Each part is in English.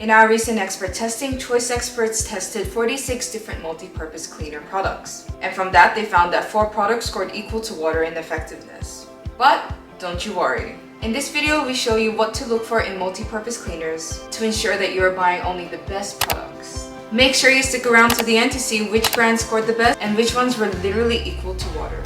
In our recent expert testing, Choice experts tested 46 different multi-purpose cleaner products. And from that, they found that 4 products scored equal to water in effectiveness. But don't you worry. In this video, we show you what to look for in multi-purpose cleaners to ensure that you are buying only the best products. Make sure you stick around to the end to see which brands scored the best and which ones were literally equal to water.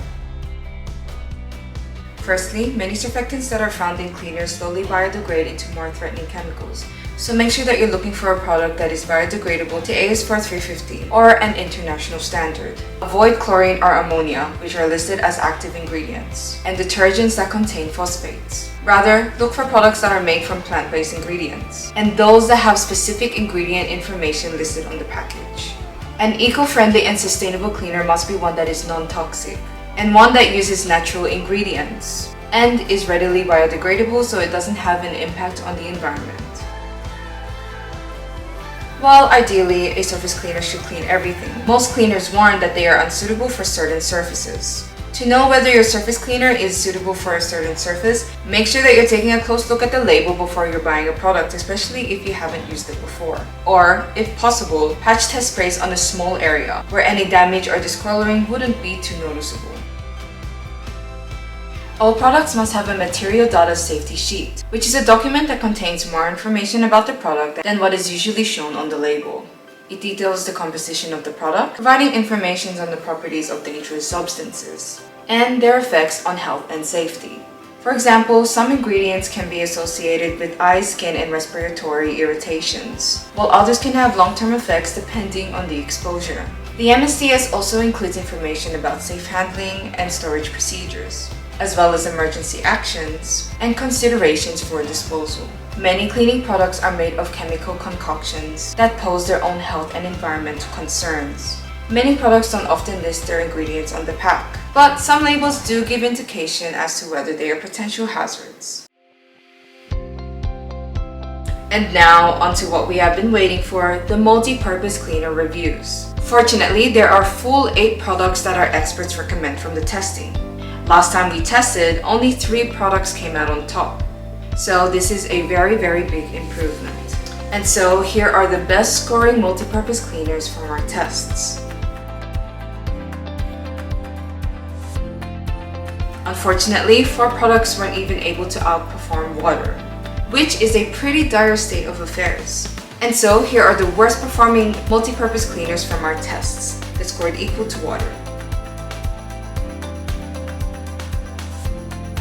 Firstly, many surfactants that are found in cleaners slowly biodegrade into more threatening chemicals. So make sure that you're looking for a product that is biodegradable to AS4350 or an international standard. Avoid chlorine or ammonia, which are listed as active ingredients, and detergents that contain phosphates. Rather, look for products that are made from plant-based ingredients, and those that have specific ingredient information listed on the package. An eco-friendly and sustainable cleaner must be one that is non-toxic, and one that uses natural ingredients, and is readily biodegradable so it doesn't have an impact on the environment. While ideally, a surface cleaner should clean everything, most cleaners warn that they are unsuitable for certain surfaces. To know whether your surface cleaner is suitable for a certain surface, make sure that you're taking a close look at the label before you're buying a product, especially if you haven't used it before. Or, if possible, patch test sprays on a small area, where any damage or discoloring wouldn't be too noticeable. All products must have a material data safety sheet, which is a document that contains more information about the product than what is usually shown on the label. It details the composition of the product, providing information on the properties of dangerous substances, and their effects on health and safety. For example, some ingredients can be associated with eye, skin, and respiratory irritations, while others can have long-term effects depending on the exposure. The MSDS also includes information about safe handling and storage procedures, as well as emergency actions and considerations for disposal. Many cleaning products are made of chemical concoctions that pose their own health and environmental concerns. Many products don't often list their ingredients on the pack, but some labels do give indication as to whether they are potential hazards. And now, onto what we have been waiting for, the multi-purpose cleaner reviews. Fortunately, there are full 8 products that our experts recommend from the testing. Last time we tested, only 3 products came out on top. So this is a very big improvement. And so here are the best scoring multi-purpose cleaners from our tests. Unfortunately, 4 products weren't even able to outperform water, which is a pretty dire state of affairs. And so here are the worst performing multi-purpose cleaners from our tests that scored equal to water.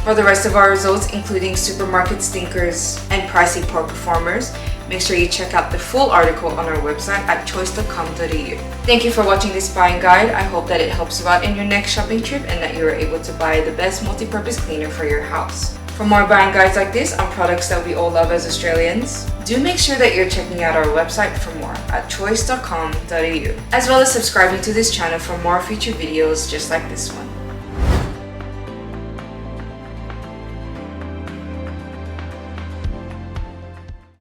For the rest of our results, including supermarket stinkers and pricey poor performers, make sure you check out the full article on our website at choice.com.au. Thank you for watching this buying guide. I hope that it helps you out in your next shopping trip and that you are able to buy the best multi-purpose cleaner for your house. For more buying guides like this on products that we all love as Australians, do make sure that you're checking out our website for more at choice.com.au, as well as subscribing to this channel for more future videos just like this one.